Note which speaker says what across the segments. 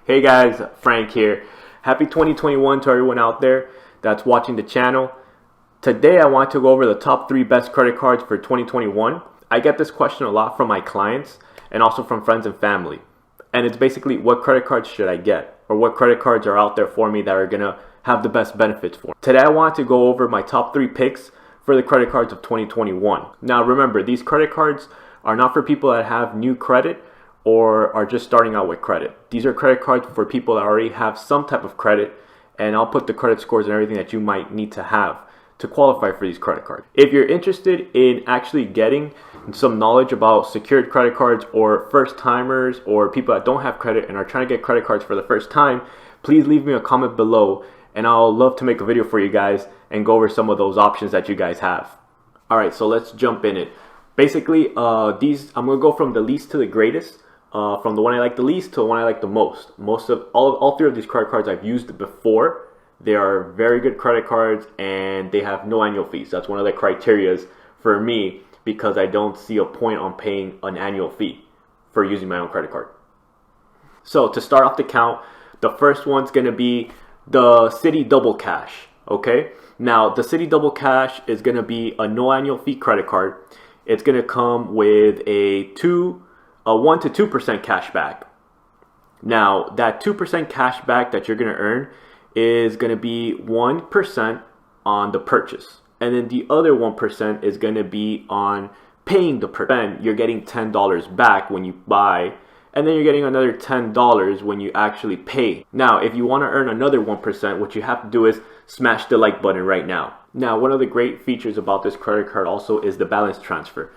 Speaker 1: Hey guys, Frank here. Happy 2021 to everyone out there that's watching the channel. Today I want to go over the top 3 best credit cards for 2021. I get this question a lot from my clients and also from friends and family. And it's basically, what credit cards should I get? Or what credit cards are out there for me that are going to have the best benefits for me? Today I want to go over my top 3 picks for the credit cards of 2021. Now remember, these credit cards are not for people that have new credit or are just starting out with credit. These are credit cards for people that already have some type of credit, and I'll put the credit scores and everything that you might need to have to qualify for these credit cards. If you're interested in actually getting some knowledge about secured credit cards, or first timers or people that don't have credit and are trying to get credit cards for the first time, please leave me a comment below and I'll love to make a video for you guys and go over some of those options that you guys have. Alright, so let's jump in it. Basically, I'm going to go from the least to the greatest. From the one I like the least to the one I like the most. All 3 of these credit cards I've used before. They are very good credit cards and they have no annual fees. That's one of the criterias for me, because I don't see a point on paying an annual fee for using my own credit card. So to start off the count, the first one's going to be the Citi Double Cash. Okay, now the Citi Double Cash is going to be a no annual fee credit card. It's going to come with a 1 to 2% cash back. Now that 2% cash back that you're going to earn is going to be 1% on the purchase, and then the other 1% is going to be on paying the purchase. Then you're getting $10 back when you buy, and then you're getting another $10 when you actually pay. Now if you want to earn another 1%, what you have to do is smash the like button right now. Now one of the great features about this credit card also is the balance transfer.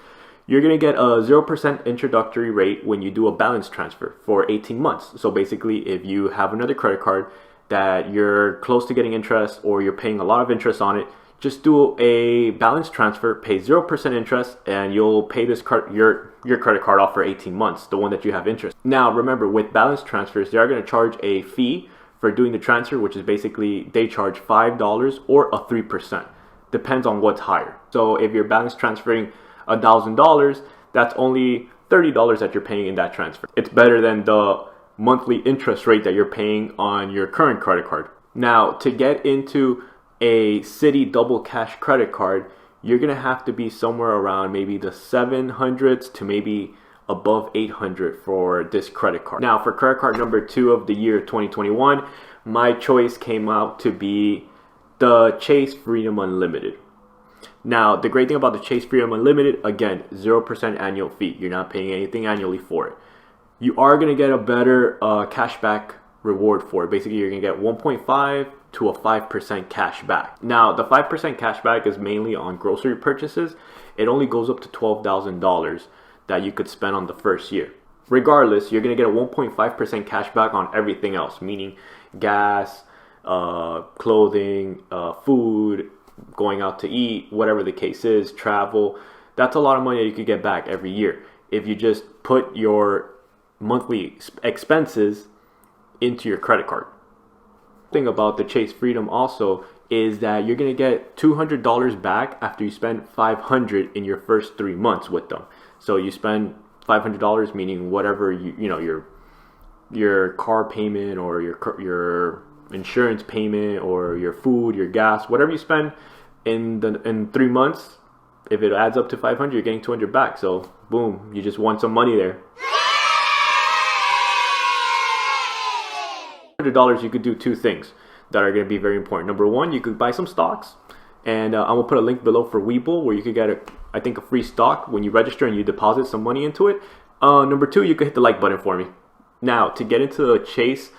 Speaker 1: You're going to get a 0% introductory rate when you do a balance transfer for 18 months. So basically, if you have another credit card that you're close to getting interest, or you're paying a lot of interest on it, just do a balance transfer, pay 0% interest, and you'll pay this your credit card off for 18 months, the one that you have interest. Now remember, with balance transfers, they are going to charge a fee for doing the transfer, which is basically they charge $5 or a 3%. Depends on what's higher. So if you're balance transferring $1,000, that's only $30 that you're paying in that transfer. It's better than the monthly interest rate that you're paying on your current credit card. Now to get into a Citi Double Cash credit card, you're gonna have to be somewhere around maybe the 700s to maybe above 800 for this credit card. Now for credit card number 2 of the year 2021, my choice came out to be the Chase Freedom Unlimited. Now, the great thing about the Chase Freedom Unlimited, again, 0% annual fee. You're not paying anything annually for it. You are going to get a better cashback reward for it. Basically, you're going to get 1.5 to a 5% cash back. Now, the 5% cash back is mainly on grocery purchases. It only goes up to $12,000 that you could spend on the first year. Regardless, you're going to get a 1.5% cash back on everything else, meaning gas, clothing, food, going out to eat, whatever the case is, travel. That's a lot of money that you could get back every year if you just put your monthly expenses into your credit card. The thing about the Chase Freedom also is that you're going to get $200 back after you spend $500 in your first 3 months with them. So you spend $500, meaning whatever your car payment or your insurance payment or your food, your gas, whatever you spend in 3 months, if it adds up to 500, you're getting 200 back. So boom, you just won some money there. $100, you could do 2 things that are going to be very important. Number 1, you could buy some stocks, and I'm gonna put a link below for Webull where you could get I think a free stock when you register and you deposit some money into it. Number 2, you could hit the like button for me. Now to get into the Chase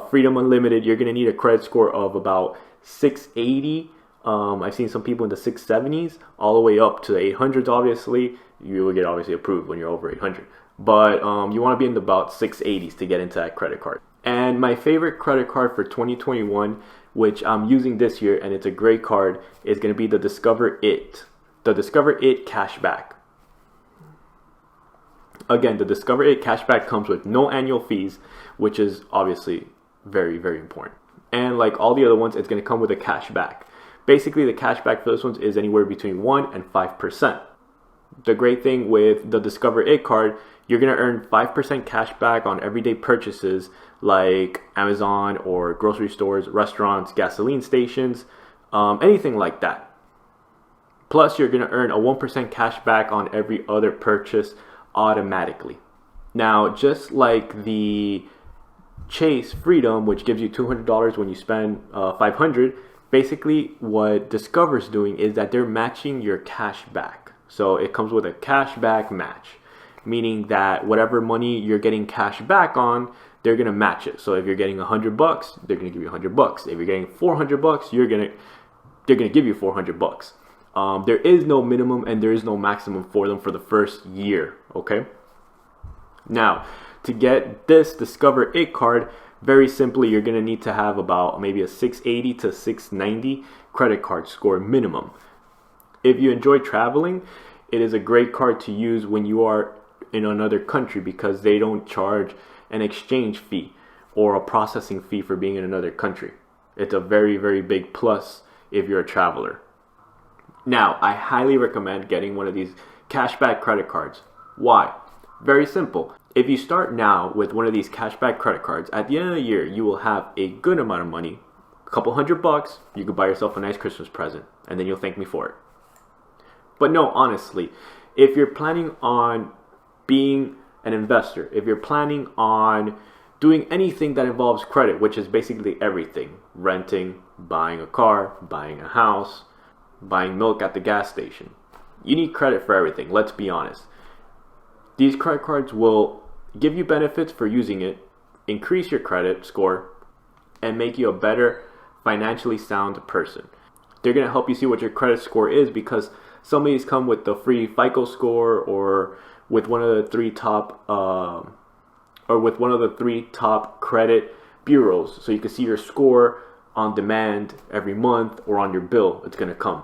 Speaker 1: Freedom Unlimited, you're going to need a credit score of about 680. I've seen some people in the 670s, all the way up to the 800s. Obviously, you will get obviously approved when you're over 800. But you want to be in about 680s to get into that credit card. And my favorite credit card for 2021, which I'm using this year, and it's a great card, is going to be the Discover It Cashback. Again, the Discover It Cashback comes with no annual fees, which is obviously very, very important. And like all the other ones, it's going to come with a cashback. Basically, the cashback for this one is anywhere between 1 and 5%. The great thing with the Discover It card, you're going to earn 5% cash back on everyday purchases like Amazon or grocery stores, restaurants, gasoline stations, anything like that. Plus, you're going to earn a 1% cash back on every other purchase automatically. Now, just like the Chase Freedom, which gives you $200 when you spend $500, basically what Discover's doing is that they're matching your cash back. So it comes with a cash back match, meaning that whatever money you're getting cash back on, they're gonna match it. So if you're getting $100, they're gonna give you $100. If you're getting $400, they're gonna give you $400. There is no minimum and there is no maximum for them for the first year. Okay. Now, to get this Discover It card, very simply, you're gonna need to have about maybe a 680 to 690 credit card score minimum. If you enjoy traveling, it is a great card to use when you are in another country because they don't charge an exchange fee or a processing fee for being in another country. It's a very, very big plus if you're a traveler. Now, I highly recommend getting one of these cashback credit cards. Why? Very simple. If you start now with one of these cashback credit cards, at the end of the year, you will have a good amount of money, a couple $100. You could buy yourself a nice Christmas present, and then you'll thank me for it. But no, honestly, if you're planning on being an investor, if you're planning on doing anything that involves credit, which is basically everything, renting, buying a car, buying a house, buying milk at the gas station, you need credit for everything, let's be honest. These credit cards will give you benefits for using it, increase your credit score, and make you a better financially sound person. They're going to help you see what your credit score is because some of these come with the free FICO score or with one of the three top credit bureaus, so you can see your score on demand every month or on your bill. It's going to come.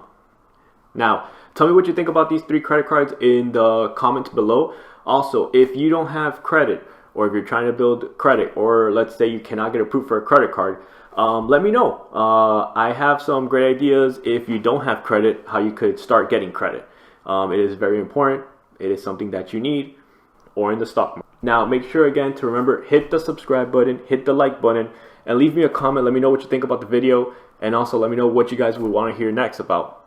Speaker 1: Now, tell me what you think about these 3 credit cards in the comments below. Also, if you don't have credit or if you're trying to build credit or let's say you cannot get approved for a credit card, let me know. I have some great ideas if you don't have credit, how you could start getting credit. It is very important. It is something that you need or in the stock market. Now, make sure again to remember, hit the subscribe button, hit the like button, and leave me a comment. Let me know what you think about the video and also let me know what you guys would want to hear next about.